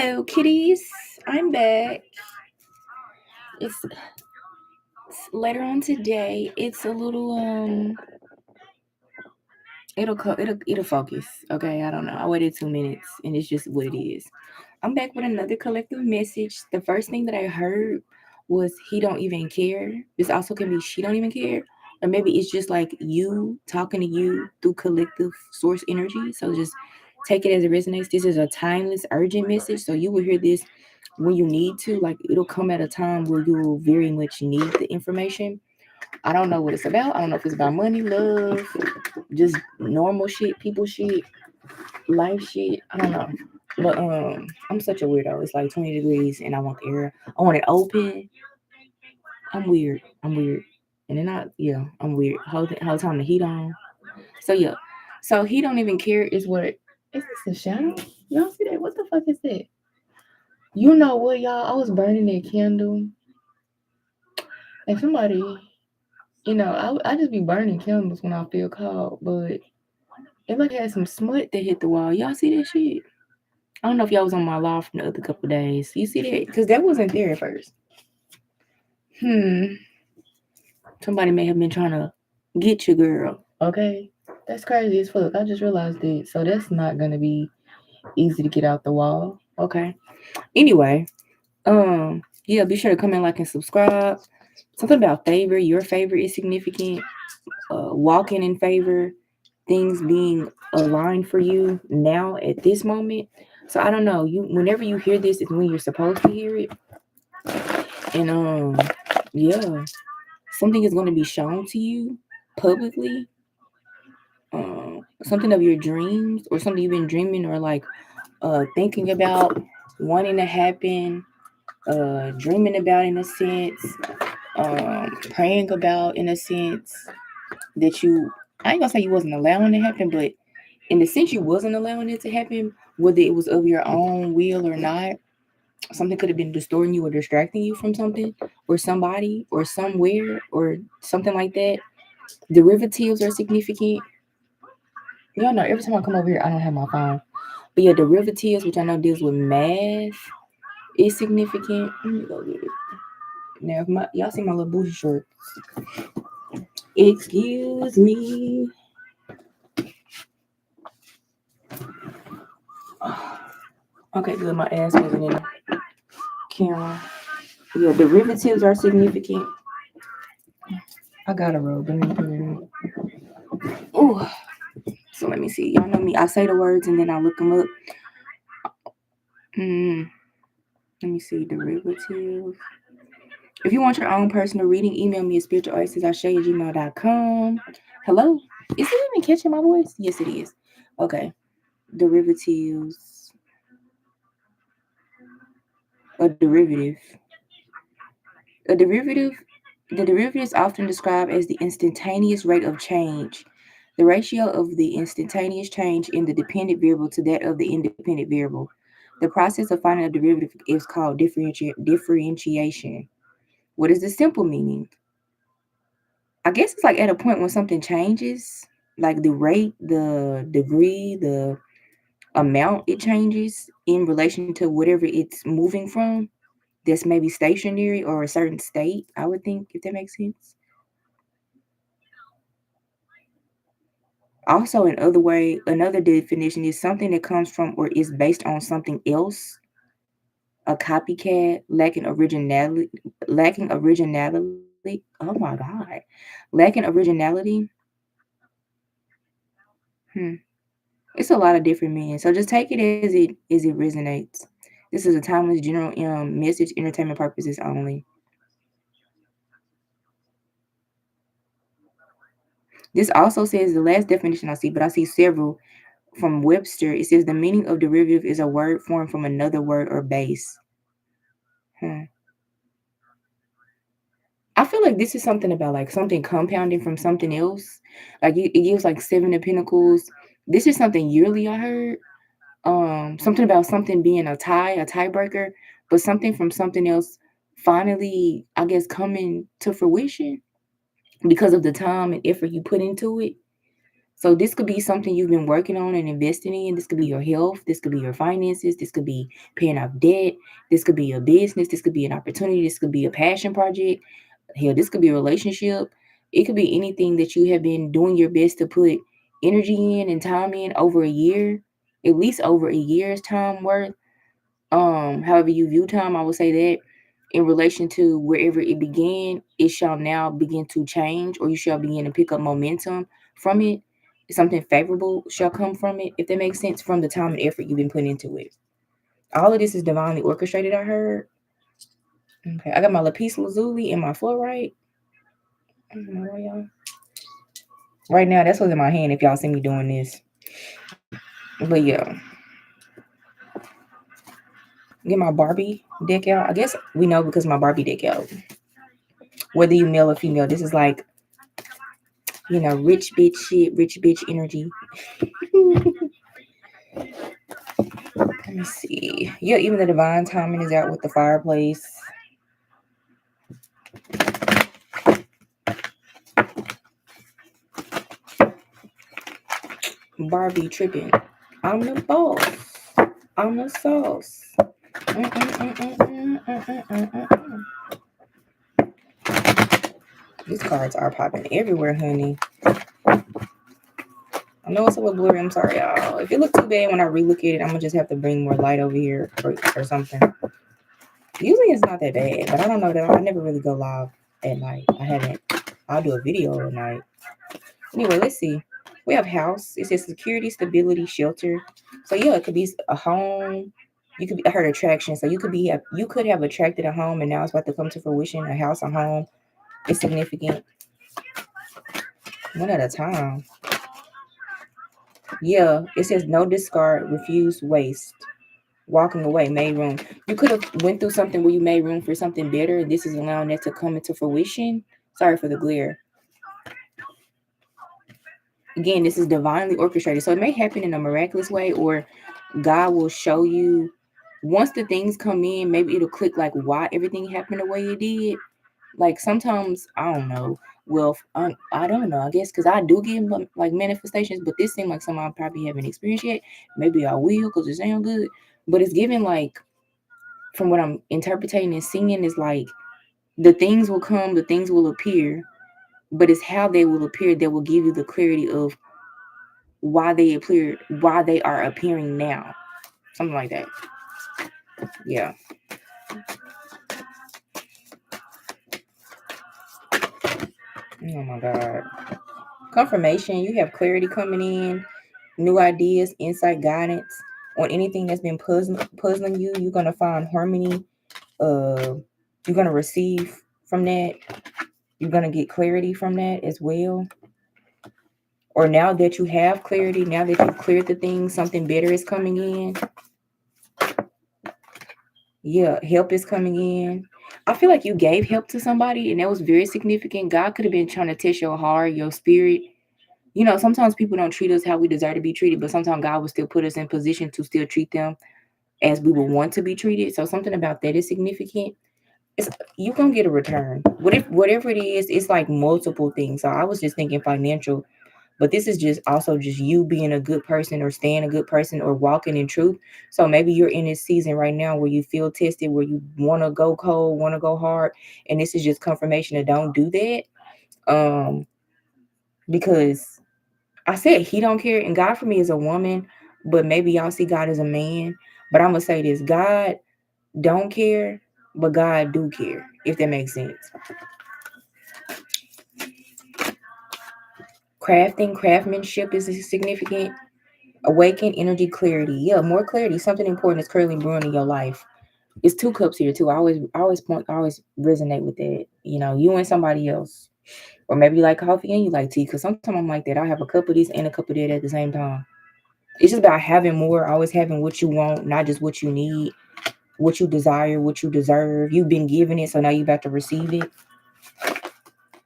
Hello, kitties. I'm back. It's later on today. It's a little It'll focus. Okay, I don't know. I waited 2 minutes, and it's just what it is. I'm back with another collective message. The first thing that I heard was he don't even care. This also can be she don't even care, or maybe it's just like you talking to you through collective source energy. So just take it as it resonates. This is a timeless, urgent message. So you will hear this when you need to. Like it'll come at a time where you will very much need the information. I don't know what it's about. I don't know if it's about money, love, just normal shit, people shit, life shit. I don't know. But I'm such a weirdo. It's like 20 degrees and I want the air. I want it open. I'm weird. I'm weird. And then I'm weird. Whole time the heat on. So yeah. So he don't even care is what is this a shadow? Y'all see that? What the fuck is that? You know what, y'all? I was burning that candle. And somebody, I just be burning candles when I feel cold, but it like had some smut that hit the wall. Y'all see that shit? I don't know if y'all was on my live from the other couple of days. You see that? Because that wasn't there at first. Somebody may have been trying to get you, girl. Okay? That's crazy as fuck. I just realized it. So that's not going to be easy to get out the wall. Okay. Anyway, yeah, be sure to come in, like, and subscribe. Something about favor. Your favor is significant. Walking in favor. Things being aligned for you now at this moment. So I don't know. Whenever you hear this is when you're supposed to hear it. And yeah, something is going to be shown to you publicly. Something of your dreams or something you've been dreaming or like thinking about, wanting to happen, dreaming about in a sense, praying about in a sense that I ain't gonna say you wasn't allowing to happen, but in the sense you wasn't allowing it to happen, whether it was of your own will or not, something could have been distorting you or distracting you from something or somebody or somewhere or something like that. Derivatives are significant. Y'all know every time I come over here, I don't have my phone. But yeah, derivatives, which I know deals with math, is significant. Let me go get it. Now, if y'all see my little booty shorts. Excuse me. Okay, good. My ass wasn't in the camera. Yeah, derivatives are significant. I got a robe. Ooh. So let me see. Y'all know me. I say the words and then I look them up. Let me see. Derivatives. If you want your own personal reading, email me at spiritualoasisashay@gmail.com. Hello? Is it even catching my voice? Yes, it is. Okay. Derivatives. A derivative. A derivative. The derivative is often described as the instantaneous rate of change, the ratio of the instantaneous change in the dependent variable to that of the independent variable. The process of finding a derivative is called differentiation. What is the simple meaning? I guess it's like at a point when something changes, like the rate, the degree, the amount it changes in relation to whatever it's moving from, that's maybe stationary or a certain state, I would think, if that makes sense. Also, another definition is something that comes from or is based on something else, a copycat, lacking originality. Oh my God, lacking originality. Hmm. It's a lot of different meanings. So just take it as it resonates. This is a timeless general message, entertainment purposes only. This also says the last definition I see, but I see several from Webster. It says the meaning of derivative is a word formed from another word or base. I feel like this is something about like something compounding from something else. Like it gives like seven of pentacles. This is something yearly I heard. Something about something being a tiebreaker, but something from something else finally, I guess, coming to fruition because of the time and effort you put into it. So this could be something you've been working on and investing in. This could be your health. This could be your finances. This could be paying off debt. This could be your business. This could be an opportunity. This could be a passion project. Hell, this could be a relationship. It could be anything that you have been doing your best to put energy in and time in over a year, at least over a year's time worth. However you view time, I would say that in relation to wherever it began, it shall now begin to change, or you shall begin to pick up momentum from it. Something favorable shall come from it, if that makes sense, from the time and effort you've been putting into it. All of this is divinely orchestrated, I heard. Okay, I got my lapis lazuli and my fluorite. I don't know why y'all. Right now, that's what's in my hand if y'all see me doing this. But yeah, get my Barbie deck out. I guess we know because my Barbie deck out. Whether you male or female, this is like, rich bitch shit, rich bitch energy. Let me see. Yeah, even the divine timing is out with the fireplace. Barbie tripping. I'm the boss. I'm the sauce. These cards are popping everywhere, honey. I know it's a little blurry. I'm sorry, y'all. If it looks too bad when I relook at it, I'm gonna just have to bring more light over here or something. Usually it's not that bad, but I don't know that I never really go live at night. I haven't. I'll do a video at night. Anyway, let's see. We have house. It says security, stability, shelter. So yeah, it could be a home. I heard attraction. So you could have attracted a home and now it's about to come to fruition. A house, a home. It's significant. One at a time. Yeah, it says no discard, refuse waste. Walking away, made room. You could have went through something where you made room for something better, and this is allowing that to come into fruition. Sorry for the glare. Again, this is divinely orchestrated. So it may happen in a miraculous way, or God will show you once the things come in, maybe it'll click like why everything happened the way it did. Like sometimes, I don't know. Well, I don't know. I guess because I do get like manifestations, but this seems like something I probably haven't experienced yet. Maybe I will because it sounds good. But it's given like, from what I'm interpreting and seeing, is like the things will come, the things will appear, but it's how they will appear that will give you the clarity of why they are appearing now. Something like that. Yeah. Oh my God. Confirmation. You have clarity coming in, new ideas, insight, guidance on anything that's been puzzling you. You're gonna find harmony. You're gonna receive from that. You're gonna get clarity from that as well. Or now that you have clarity, now that you've cleared the things, something better is coming in. Yeah, help is coming in. I feel like you gave help to somebody and that was very significant. God could have been trying to test your heart, your spirit. Sometimes people don't treat us how we deserve to be treated, but sometimes God will still put us in position to still treat them as we would want to be treated. So something about that is significant. You gonna get a return. Whatever it is, it's like multiple things. So I was just thinking financial. But this is just also just you being a good person or staying a good person or walking in truth. So maybe you're in this season right now where you feel tested, where you want to go cold, want to go hard. And this is just confirmation that don't do that. Because I said he don't care. And God for me is a woman, but maybe y'all see God as a man. But I'm going to say this. God don't care, but God do care, if that makes sense. Craftsmanship is significant. Awaken energy clarity. Yeah, more clarity. Something important is currently brewing in your life. It's 2 cups here too. I always resonate with that. You and somebody else. Or maybe you like coffee and you like tea. Because sometimes I'm like that. I have a cup of this and a cup of that at the same time. It's just about having more, always having what you want, not just what you need, what you desire, what you deserve. You've been given it, so now you about to receive it.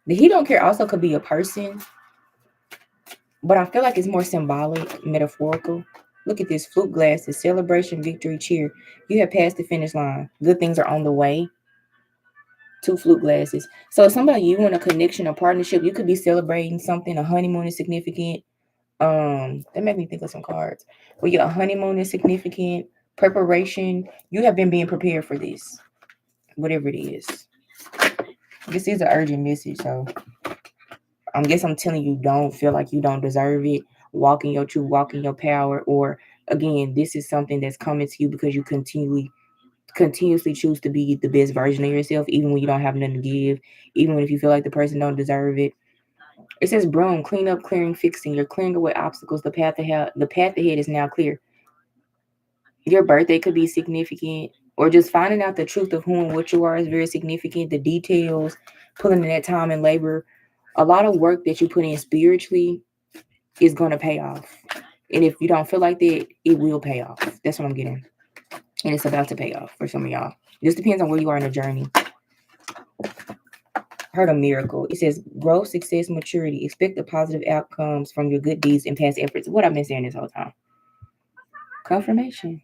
The he don't care also could be a person, but I feel like it's more symbolic, metaphorical. Look at this flute glasses, celebration, victory, cheer. You have passed the finish line. Good things are on the way. 2 flute glasses. So somebody you in a connection or partnership, you could be celebrating something. A honeymoon is significant. That made me think of some cards. Well, your honeymoon is significant. Preparation. You have been being prepared for this, whatever it is. This is an urgent message, so I guess I'm telling you, don't feel like you don't deserve it. Walk in your truth, walk in your power, or again, this is something that's coming to you because you continuously choose to be the best version of yourself, even when you don't have nothing to give, even when if you feel like the person don't deserve it. It says broom, clean up, clearing, fixing. You're clearing away obstacles. The path ahead is now clear. Your birthday could be significant, or just finding out the truth of who and what you are is very significant. The details, pulling in that time and labor, a lot of work that you put in spiritually is going to pay off. And if you don't feel like that, it will pay off. That's what I'm getting. And it's about to pay off for some of y'all. Just depends on where you are in the journey. Heard a miracle. It says growth, success, maturity. Expect the positive outcomes from your good deeds and past efforts. What I've been saying this whole time. Confirmation.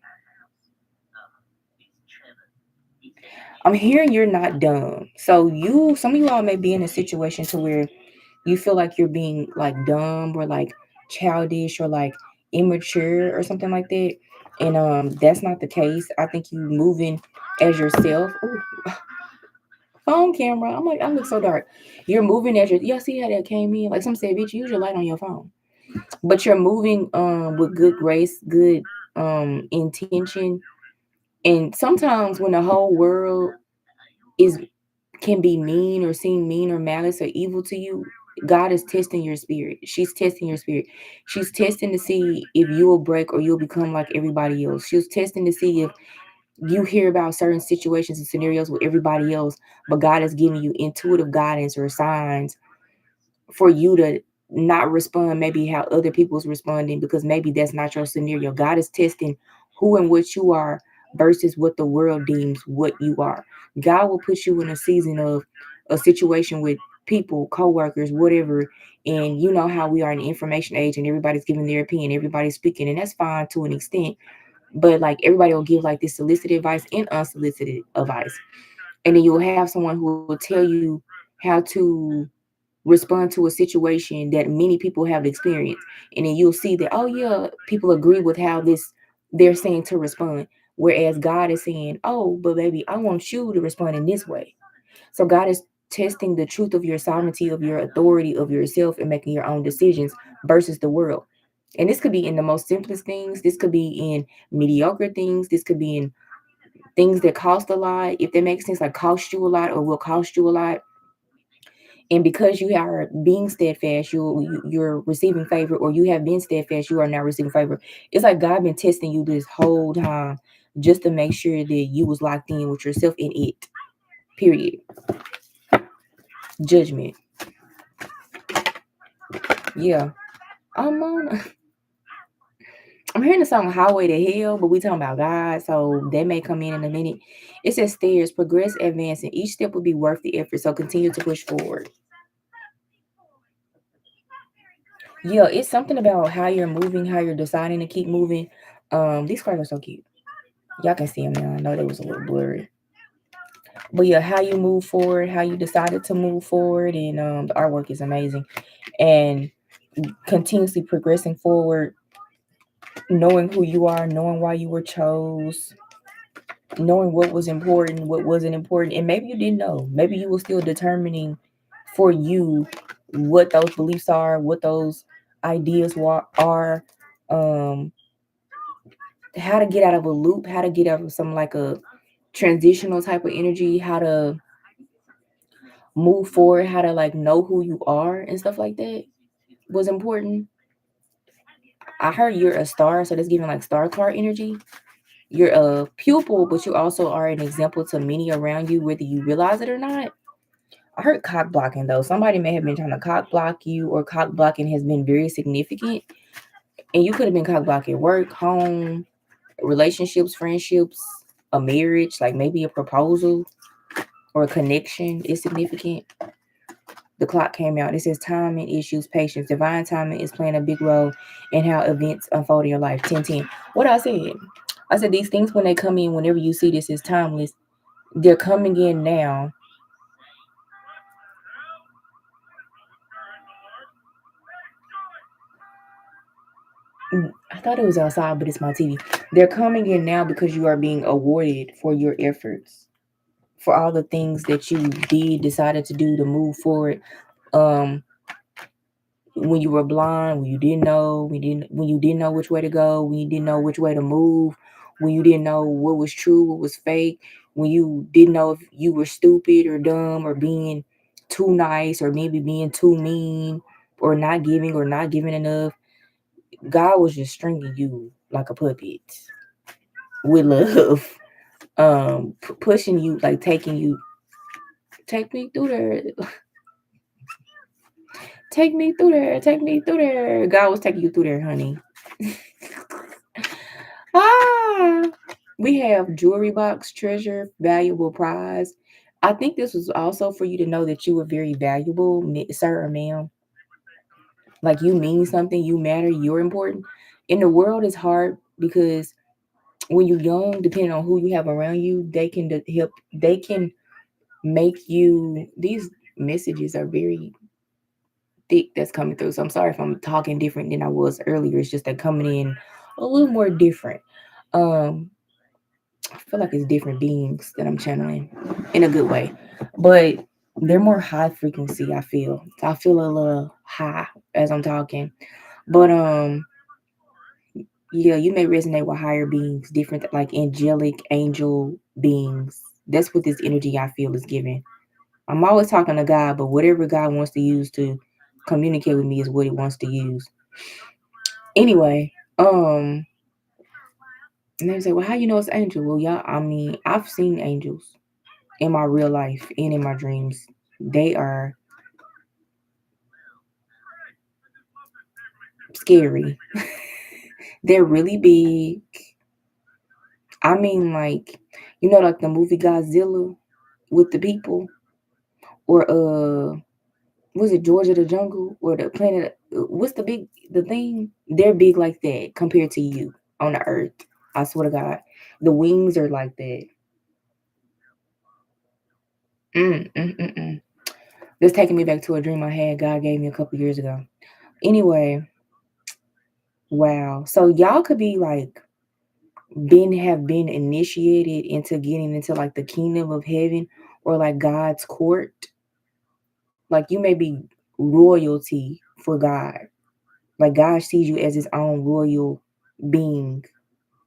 I'm hearing you're not dumb. So some of you all may be in a situation to where you feel like you're being like dumb or like childish or like immature or something like that. And that's not the case. I think you moving as yourself. Ooh, phone camera. I'm like, I look so dark. You're moving as your, y'all see how that came in? Like some said, bitch, use your light on your phone. But you're moving with good grace, good intention. And sometimes when the whole world is can be mean or seem mean or malice or evil to you, God is testing your spirit. She's testing your spirit. She's testing to see if you will break or you'll become like everybody else. She's testing to see if you hear about certain situations and scenarios with everybody else, but God is giving you intuitive guidance or signs for you to not respond maybe how other people's responding, because maybe that's not your scenario. God is testing who and what you are versus what the world deems what you are. God will put you in a season of a situation with people, co-workers, whatever, and you know how we are in the information age and everybody's giving their opinion, everybody's speaking, and that's fine to an extent. But like everybody will give like this solicited advice and unsolicited advice. And then you'll have someone who will tell you how to respond to a situation that many people have experienced. And then you'll see that, oh yeah, people agree with how this they're saying to respond. Whereas God is saying, oh, but baby, I want you to respond in this way. So God is testing the truth of your sovereignty, of your authority, of yourself, and making your own decisions versus the world. And this could be in the most simplest things. This could be in mediocre things. This could be in things that cost a lot, if that makes sense, like cost you a lot or will cost you a lot. And because you are being steadfast, you're receiving favor, or you have been steadfast, you are now receiving favor. It's like God been testing you this whole time just to make sure that you was locked in with yourself in it. Period. Judgment. Yeah. I'm on. I'm hearing the song Highway to Hell, but we talking about God, so that may come in a minute. It says stairs, progress, advance, and each step will be worth the effort. So continue to push forward. Yeah, it's something about how you're moving, how you're deciding to keep moving. These cards are so cute. Y'all can see them now. I know they was a little blurry. But yeah, how you move forward, how you decided to move forward, and the artwork is amazing. And continuously progressing forward, knowing who you are, knowing why you were chose, knowing what was important, what wasn't important, and maybe you didn't know. Maybe you were still determining for you what those beliefs are, what those ideas are, um, how to get out of a loop, how to get out of some like a transitional type of energy, how to move forward, how to like know who you are and stuff like that was important. I heard you're a star, so that's giving like star card energy. You're a pupil, but you also are an example to many around you, whether you realize it or not. I heard cock blocking though. Somebody may have been trying to cock block you, or cock blocking has been very significant. And you could have been cock blocking work, home, relationships, friendships, a marriage, like maybe a proposal or a connection is significant. The clock came out. It says timing, issues, patience. Divine timing is playing a big role in how events unfold in your life. 1010. What I said these things when they come in, whenever you see this is timeless, they're coming in now. I thought it was outside, but it's my TV. They're coming in now because you are being awarded for your efforts, for all the things that you decided to do to move forward. Um, when you were blind, when you didn't know which way to go, when you didn't know which way to move, when you didn't know what was true, what was fake, when you didn't know if you were stupid or dumb or being too nice or maybe being too mean or not giving enough. God was just stringing you like a puppet with love, pushing you, like taking you, take me through there, take me through there, take me through there. God was taking you through there, honey. Ah, we have jewelry box, treasure, valuable prize. I think this was also for you to know that you were very valuable, sir or ma'am. Like you mean something, you matter, you're important. In the world, it's hard because when you're young, depending on who you have around you, they can help. They can make you. These messages are very thick that's coming through. So I'm sorry if I'm talking different than I was earlier. It's just that coming in a little more different. Um, I feel like it's different beings that I'm channeling in a good way, but they're more high frequency. I feel a little high as I'm talking, but yeah, you may resonate with higher beings, different like angelic angel beings. That's what this energy I feel is giving. I'm always talking to God, but whatever God wants to use to communicate with me is what He wants to use. Anyway, and they say, well, how you know it's angel? Well, y'all, I mean, I've seen angels in my real life and in my dreams. They are scary. They're really big. I mean, like, like the movie Godzilla with the people, or was it Georgia the Jungle or the planet? What's the thing? They're big like that compared to you on the earth. I swear to God, the wings are like that. Mm, mm, mm, mm. This taking me back to a dream I had. God gave me a couple years ago. Anyway, wow. So y'all could be like have been initiated into getting into like the kingdom of heaven or like God's court. Like you may be royalty for God. Like God sees you as his own royal being,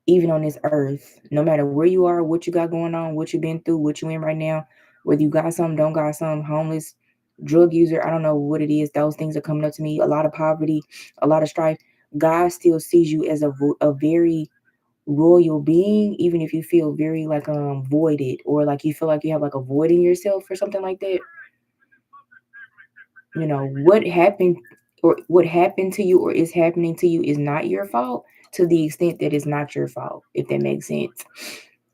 even on this earth. No matter where you are, what you got going on, what you've been through, what you in right now, whether you got some, don't got some, homeless, drug user, I don't know what it is. Those things are coming up to me. A lot of poverty, a lot of strife. God still sees you as a very royal being, even if you feel very like voided or like you feel like you have like a void in yourself or something like that. What happened or what happened to you or is happening to you is not your fault, to the extent that it's not your fault, if that makes sense.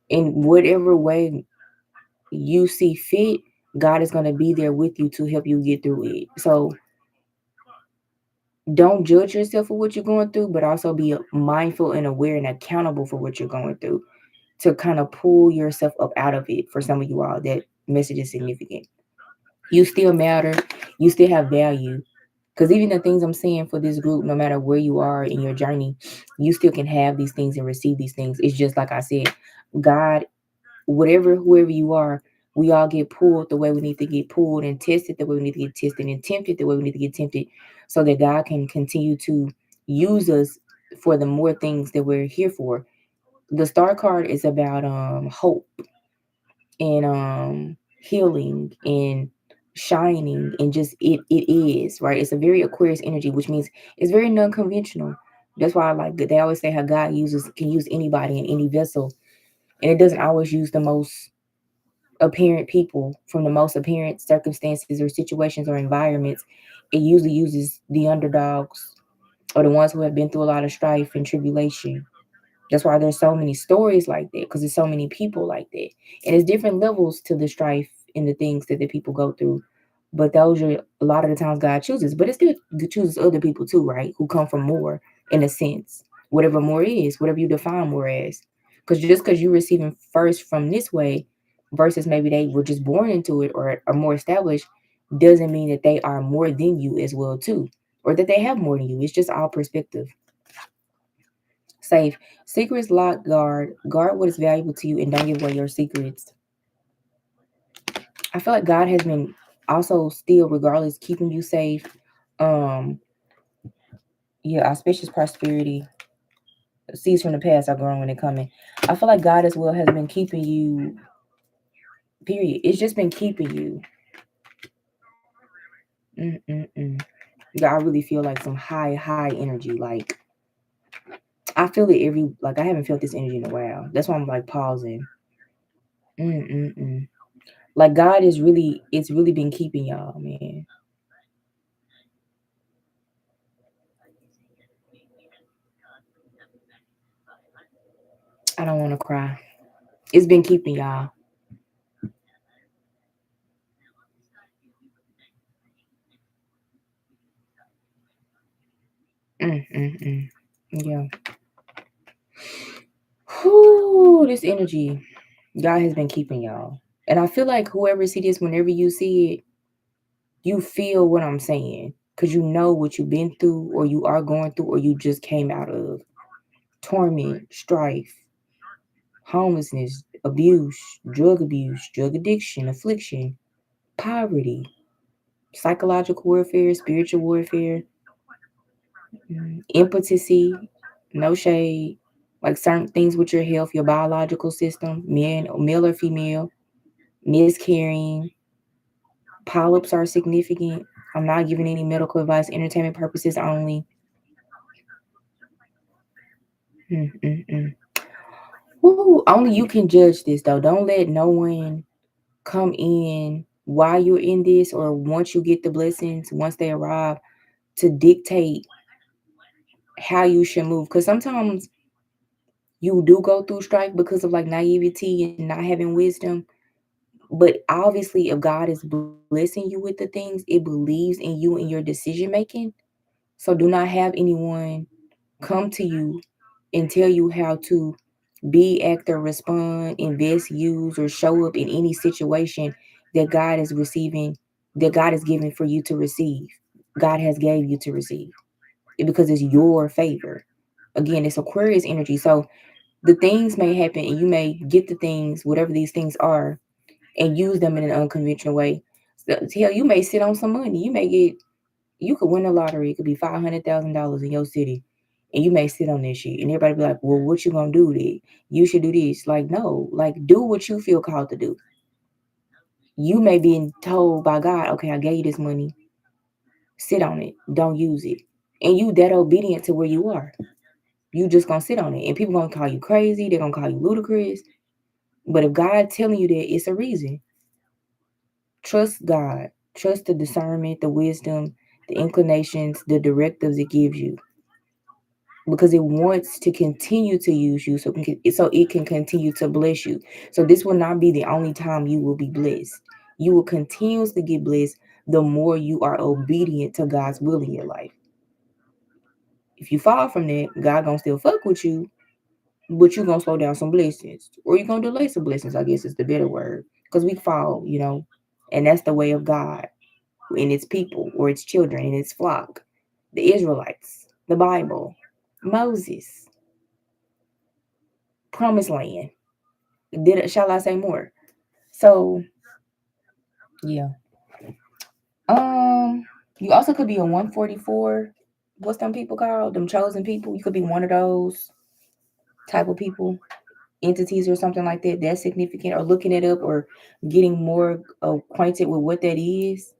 In whatever way you see fit, God is going to be there with you to help you get through it. So don't judge yourself for what you're going through, but also be mindful and aware and accountable for what you're going through, to kind of pull yourself up out of it. For some of you all, that message is significant. You still matter. You still have value. Because even the things I'm saying for this group, no matter where you are in your journey, you still can have these things and receive these things. It's just like I said, God, whoever you are, we all get pulled the way we need to get pulled, and tested the way we need to get tested, and tempted the way we need to get tempted, so that God can continue to use us for the more things that we're here for. The star card is about hope and healing and shining, and just it is right. It's a very Aquarius energy, which means it's very non-conventional. That's why I like that. They always say how God can use anybody in any vessel, and it doesn't always use the most apparent people from the most apparent circumstances or situations or environments. It usually uses the underdogs or the ones who have been through a lot of strife and tribulation. That's why there's so many stories like that, because there's so many people like that. And there's different levels to the strife and the things that the people go through. But those are a lot of the times God chooses. But it still chooses other people too, right? Who come from more, in a sense. Whatever more is, whatever you define more as. Because just because you're receiving first from this way versus maybe they were just born into it or are more established, doesn't mean that they are more than you as well too. Or that they have more than you. It's just all perspective. Safe. Secrets lock guard. Guard what is valuable to you and don't give away your secrets. I feel like God has been also still, regardless, keeping you safe. Um, yeah, auspicious prosperity. Seeds from the past are growing and coming. I feel like God as well has been keeping you. Period. It's just been keeping you. Mm-mm-mm. Yeah, I really feel like some high energy. Like I feel it every. Like I haven't felt this energy in a while. That's why I'm like pausing. Mm-mm-mm. Like God is really. It's really been keeping y'all, man. I don't want to cry. It's been keeping y'all. Mm-mm-mm. Yeah. Whoo, this energy. God has been keeping y'all. And I feel like whoever see this, whenever you see it, you feel what I'm saying. Because you know what you've been through, or you are going through, or you just came out of torment, strife, homelessness, abuse, drug addiction, affliction, poverty, psychological warfare, spiritual warfare, impotency, no shade, like certain things with your health, your biological system, male or female, miscarrying, polyps are significant. I'm not giving any medical advice, entertainment purposes only. Mm-mm-mm. Woo, only you can judge this though. Don't let no one come in while you're in this or once you get the blessings, once they arrive, to dictate how you should move. Because sometimes you do go through strife because of like naivety and not having wisdom. But obviously, if God is blessing you with the things, it believes in you and your decision making. So do not have anyone come to you and tell you how to be, act, or respond, invest, use, or show up in any situation that God is receiving, that God is giving for you to receive. God has gave you to receive it because it's your favor. Again, it's Aquarius energy. So the things may happen and you may get the things, whatever these things are, and use them in an unconventional way. So, hell, you may sit on some money. You could win the lottery. It could be $500,000 in your city, and you may sit on this shit. And everybody be like, "Well, what you gonna do with it? You should do this." Like, no, like do what you feel called to do. You may be told by God, "Okay, I gave you this money. Sit on it. Don't use it." And you that obedient to where you are. You just gonna sit on it, and people gonna call you crazy. They're gonna call you ludicrous. But if God telling you that, it's a reason. Trust God. Trust the discernment, the wisdom, the inclinations, the directives it gives you because it wants to continue to use you so it can continue to bless you. So this will not be the only time you will be blessed. You will continuously get blessed the more you are obedient to God's will in your life. If you fall from that, God gonna still fuck with you, but you gonna slow down some blessings. Or you're gonna delay some blessings, I guess is the better word. Because we fall, and that's the way of God in its people or its children in its flock. The Israelites, the Bible, Moses, promised land. Shall I say more? So yeah. Um, you also could be a 144. What's them people called? Them chosen people. You could be one of those type of people, entities or something like that. That's significant. Or looking it up or getting more acquainted with what that is,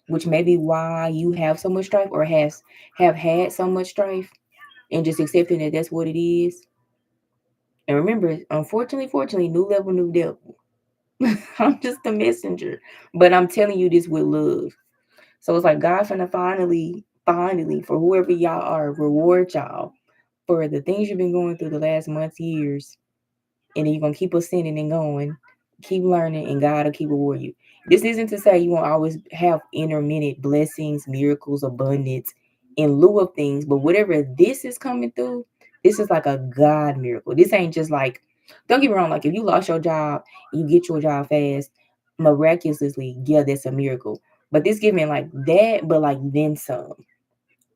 which may be why you have so much strife or have had so much strife, and just accepting that that's what it is. And remember, unfortunately, fortunately, new level, new devil. I'm just a messenger, but I'm telling you this with love. So it's like God finna finally, for whoever y'all are, reward y'all for the things you've been going through the last months, years, and then you're gonna keep ascending and going, keep learning, and God will keep rewarding you. This isn't to say you won't always have intermittent blessings, miracles, abundance in lieu of things, but whatever this is coming through, this is like a God miracle. This ain't just like, don't get me wrong, like if you lost your job, you get your job fast, miraculously, yeah, that's a miracle. But this giving like that, but like then some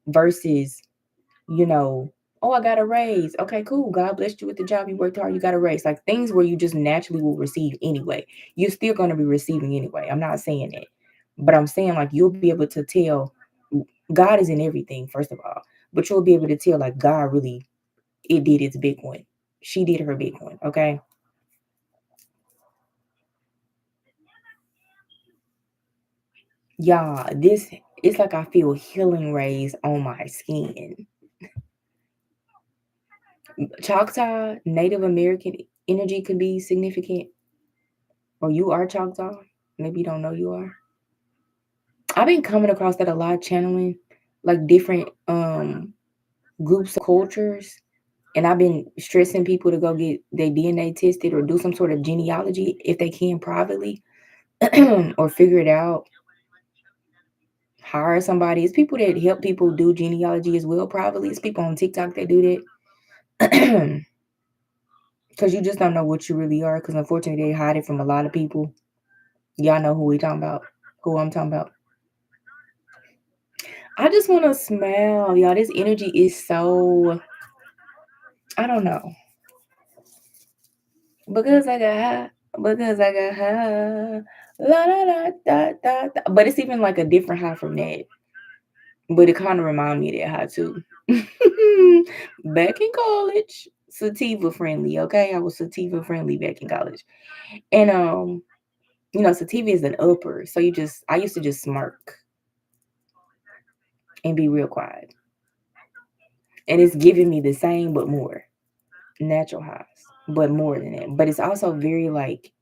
versus, you know, Oh, I got a raise. Okay, cool. God blessed you with the job. You worked hard. You got a raise. Like things where you just naturally will receive anyway. You're still going to be receiving anyway. I'm not saying that. But I'm saying like you'll be able to tell God is in everything, first of all. But you'll be able to tell like God really, it did its big one. She did her big one. Okay. Y'all, this it's like I feel healing rays on my skin. Choctaw, Native American energy could be significant. Or you are Choctaw. Maybe you don't know you are. I've been coming across that a lot, channeling like different groups of cultures. And I've been stressing people to go get their DNA tested or do some sort of genealogy if they can privately or figure it out. Hire somebody. It's people that help people do genealogy as well privately. It's people on TikTok that do that. Because you just don't know what you really are. Because unfortunately, they hide it from a lot of people. Y'all know who we talking about. Who I'm talking about. I just want to smell, y'all. This energy is so, I don't know. Because I got high. Because I got high. La la la da da da. But it's even like a different high from that. But it kind of remind me of that high too. Back in college, sativa friendly. Okay, I was sativa friendly back in college, and sativa is an upper. So I used to just smirk and be real quiet, and it's giving me the same but more natural highs, but more than that. But it's also very like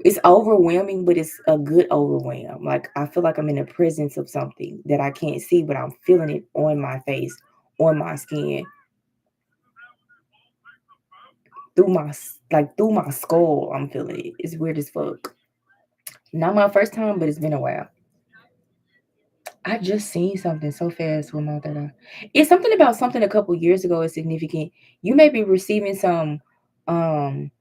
it's overwhelming, but it's a good overwhelm. Like I feel like I'm in the presence of something that I can't see, but I'm feeling it on my face, on my skin, through my skull. I'm feeling it. It's weird as fuck. Not my first time, but it's been a while. I just seen something so fast with my other eye. It's something about something a couple years ago is significant. You may be receiving um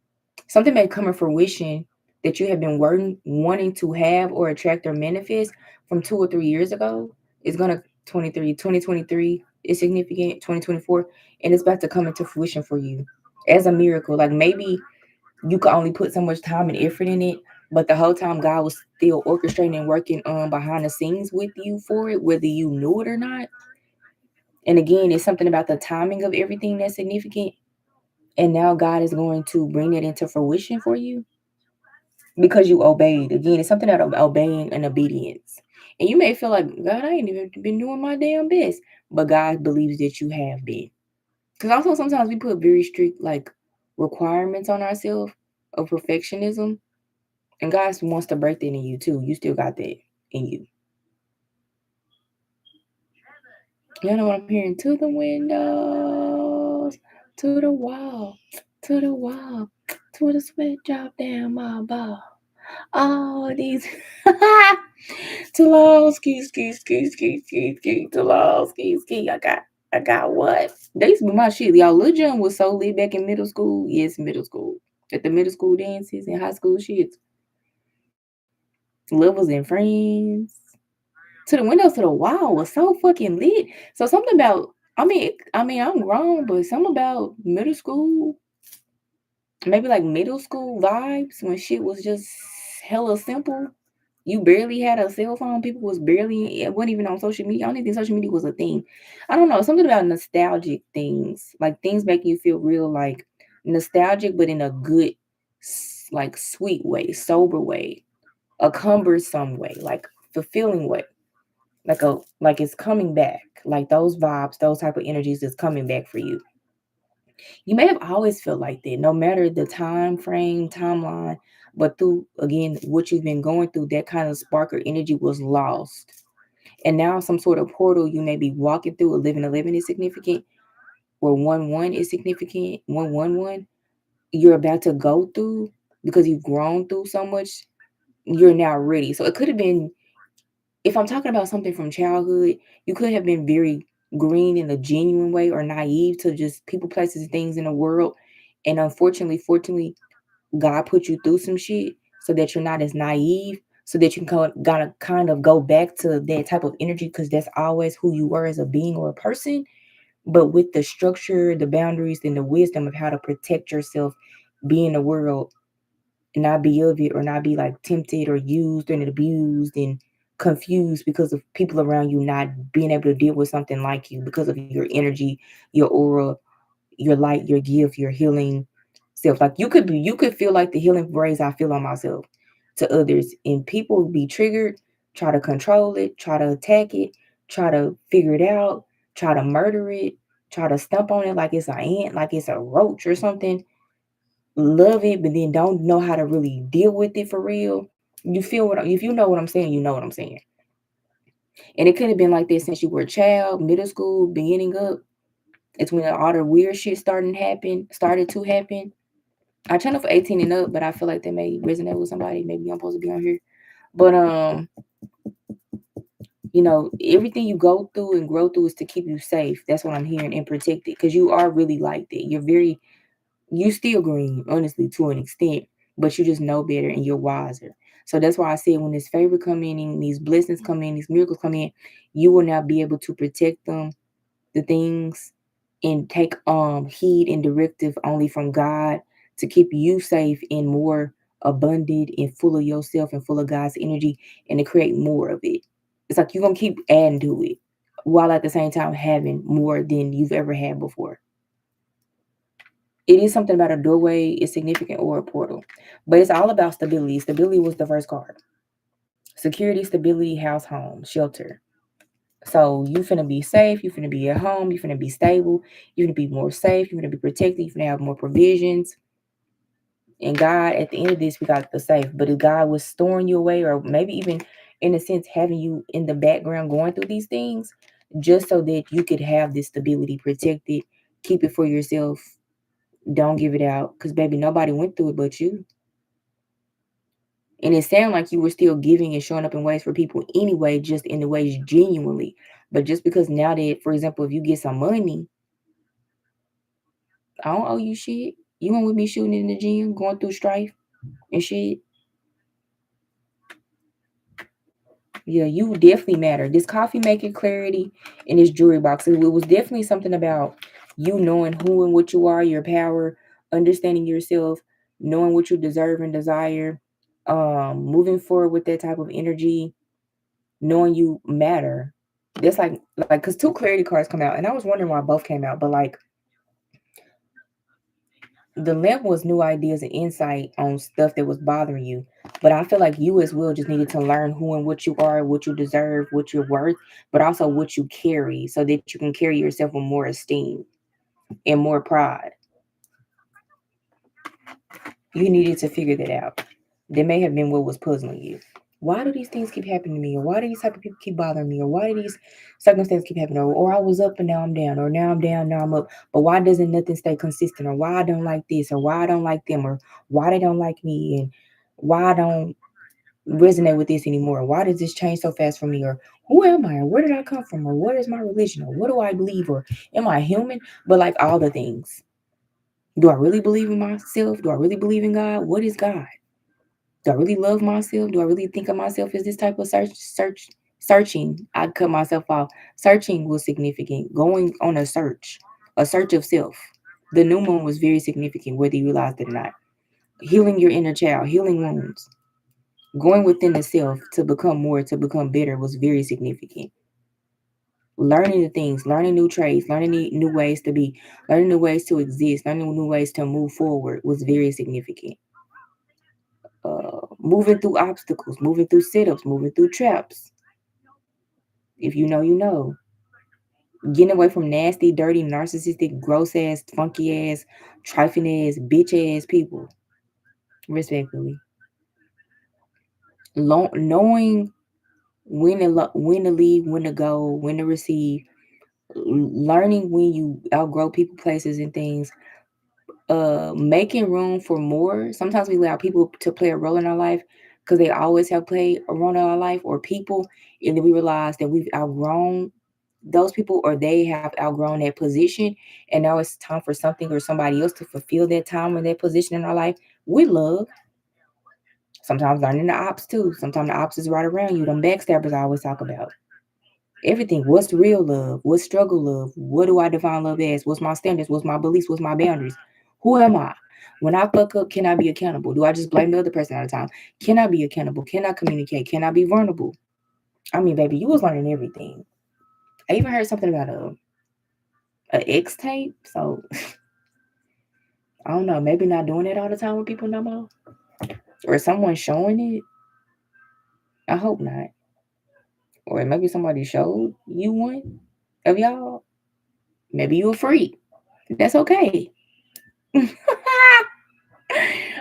something may come in fruition that you have been wanting to have or attract or manifest from 2 or 3 years ago. It's gonna 2023 is significant, 2024, and it's about to come into fruition for you as a miracle. Like maybe you could only put so much time and effort in it, but the whole time God was still orchestrating and working behind the scenes with you for it, whether you knew it or not. And again, it's something about the timing of everything that's significant. And now God is going to bring it into fruition for you because you obeyed. Again, it's something about obeying and obedience. And you may feel like, God, I ain't even been doing my damn best. But God believes that you have been. Because also sometimes we put very strict like requirements on ourselves of perfectionism. And God wants to break that in you too. You still got that in you. You know what I'm hearing? To the windows, to the wall, to the wall, to the sweat drop down my ball. All these too long, ski, ski, ski, ski, ski, ski, too long, ski, ski. I got what? They used to be my shit. Y'all, Lil Jon was so lit back in middle school. Yes, middle school. At the middle school dances and high school shits. Levels and friends. To the windows to the wall was so fucking lit. So something about I'm grown, but something about middle school, maybe like middle school vibes when shit was just hella simple. You barely had a cell phone. People was barely it wasn't even on social media. I don't even think social media was a thing. I don't know, something about nostalgic things, like things make you feel real like nostalgic, but in a good, like sweet way, sober way, a cumbersome way, like fulfilling way. Like it's coming back, like those vibes, those type of energies is coming back for you. You may have always felt like that, no matter the time frame, timeline, but through again what you've been going through, that kind of spark or energy was lost, and now some sort of portal you may be walking through. 1111 is significant, or 11 is significant. 111 you're about to go through because you've grown through so much. You're now ready. So it could have been, if I'm talking about something from childhood, you could have been very green in a genuine way or naive to just people, places, and things in the world. And unfortunately, fortunately, God put you through some shit so that you're not as naive. so that you can gotta kind of go back to that type of energy because that's always who you were as a being or a person, but with the structure, the boundaries, and the wisdom of how to protect yourself, be in the world, and not be of it, or not be like tempted or used and abused and confused because of people around you not being able to deal with something like you because of your energy, your aura, your light, your gift, your healing self. Like you could feel like the healing rays I feel on myself to others, and people be triggered, try to control it, try to attack it, try to figure it out, try to murder it, try to stump on it like it's an ant, like it's a roach or something. Love it, but then don't know how to really deal with it for real. You feel what if you know what I'm saying, you know what I'm saying. And it could have been like this since you were a child, middle school, beginning up. It's when all the weird shit started to happen. I channel for 18 and up, but I feel like that may resonate with somebody. Maybe I'm supposed to be on here. But everything you go through and grow through is to keep you safe. That's what I'm hearing, and protected. Because you are really like that. You still green, honestly, to an extent, but you just know better and you're wiser. So that's why I said when this favor come in and these blessings come in, these miracles come in, you will now be able to protect them, the things, and take heed and directive only from God to keep you safe and more abundant and full of yourself and full of God's energy, and to create more of it. It's like you're gonna keep adding to it while at the same time having more than you've ever had before. It is something about a doorway is significant or a portal, but it's all about stability. Stability was the first card. Security, stability, house, home, shelter. So you finna be safe. You finna be at home. You finna be stable. You finna be more safe. You finna be protected. You finna have more provisions. And God, at the end of this, we got the safe. But if God was storing you away, or maybe even in a sense having you in the background going through these things, just so that you could have this stability, protected, keep it for yourself. Don't give it out, because baby, nobody went through it but you. And it sounded like you were still giving and showing up in ways for people anyway, just in the ways genuinely. But just because now that, for example, if you get some money, I don't owe you shit. You went with me shooting in the gym, going through strife and shit. Yeah, you definitely matter. This coffee making clarity in this jewelry box, it was definitely something about you knowing who and what you are, your power, understanding yourself, knowing what you deserve and desire, moving forward with that type of energy, knowing you matter. That's like because two clarity cards come out, and I was wondering why both came out, but like the lamp was new ideas and insight on stuff that was bothering you. But I feel like you as well just needed to learn who and what you are, what you deserve, what you're worth, but also what you carry so that you can carry yourself with more esteem and more pride. You needed to figure that out. That may have been what was puzzling you. Why do these things keep happening to me? Or why do these type of people keep bothering me? Or why do these circumstances keep happening? Or I was up and now I'm down. Or now I'm down, now I'm up. But why doesn't nothing stay consistent? Or why I don't like this? Or why I don't like them? Or why they don't like me? And why I don't resonate with this anymore? Why does this change so fast for me? Or who am I? Or where did I come from? Or what is my religion? Or what do I believe? Or am I human? But like all the things. Do I really believe in myself? Do I really believe in God? What is God? Do I really love myself? Do I really think of myself as this type of searching? I cut myself off. Searching was significant. Going on a search of self. The new moon was very significant, whether you realized it or not. Healing your inner child, healing wounds, going within the self to become more, to become better was very significant. Learning the things, learning new traits, learning new ways to be, learning new ways to exist, learning new ways to move forward was very significant. Moving through obstacles, moving through sit-ups, moving through traps. If you know, you know. Getting away from nasty, dirty, narcissistic, gross ass, funky ass, trifling ass, bitch ass people. Respectfully. Knowing when to leave, when to go, when to receive. Learning when you outgrow people, places, and things. Making room for more. Sometimes we allow people to play a role in our life because they always have played a role in our life, or people, and then we realize that we've outgrown those people, or they have outgrown that position, and now it's time for something or somebody else to fulfill that time or that position in our life with love. Sometimes learning the ops too. Sometimes the ops is right around you. Them backstabbers I always talk about. Everything. What's real love? What's struggle love? What do I define love as? What's my standards? What's my beliefs? What's my boundaries? Who am I? When I fuck up, can I be accountable? Do I just blame the other person all the time? Can I be accountable? Can I communicate? Can I be vulnerable? I mean, baby, you was learning everything. I even heard something about a X tape. So I don't know. Maybe not doing it all the time with people no more, or someone showing it. I hope not. Or maybe somebody showed you one of y'all. Maybe you a freak. That's okay.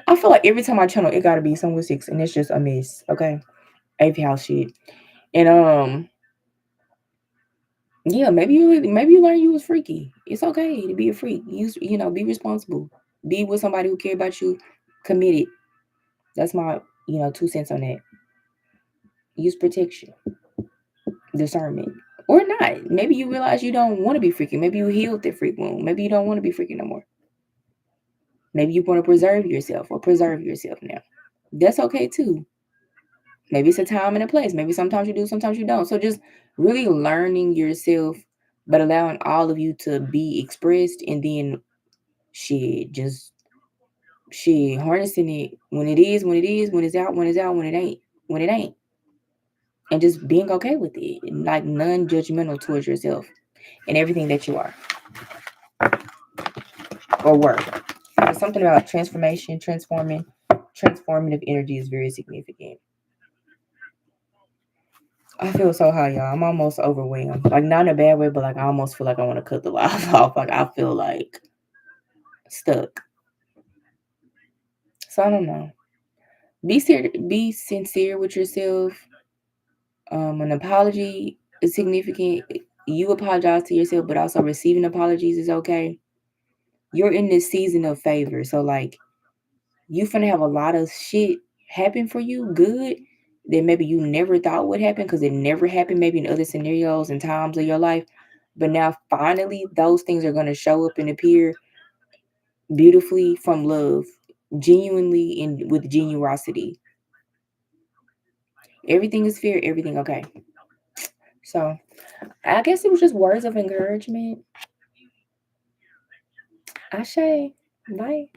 I feel like every time I channel, it gotta be someone with six, and it's just a mess. Okay, AP house shit, and yeah, maybe you learn you was freaky. It's okay to be a freak. Be responsible. Be with somebody who care about you, committed. That's my 2 cents on that. Use protection, discernment, or not. Maybe you realize you don't want to be freaky. Maybe you healed the freak wound. Maybe you don't want to be freaky no more. Maybe you want to preserve yourself now. That's okay too. Maybe it's a time and a place. Maybe sometimes you do, sometimes you don't. So just really learning yourself, but allowing all of you to be expressed, and then just harnessing it when it is, when it is, when it's out, when it's out, when it ain't. And just being okay with it. And like non-judgmental towards yourself and everything that you are or were. There's something about transformation, transformative energy is very significant. I feel so high, y'all. I'm almost overwhelmed. Like not in a bad way, but like I almost feel like I want to cut the live off. Like I feel like stuck. So I don't know. Be sincere with yourself. An apology is significant. You apologize to yourself, but also receiving apologies is okay. You're in this season of favor, so like you finna have a lot of shit happen for you, good, that maybe you never thought would happen because it never happened maybe in other scenarios and times of your life. But now finally those things are gonna show up and appear beautifully from love, genuinely and with genuosity. Everything is fair, everything okay. So I guess it was just words of encouragement. Ashe. Bye.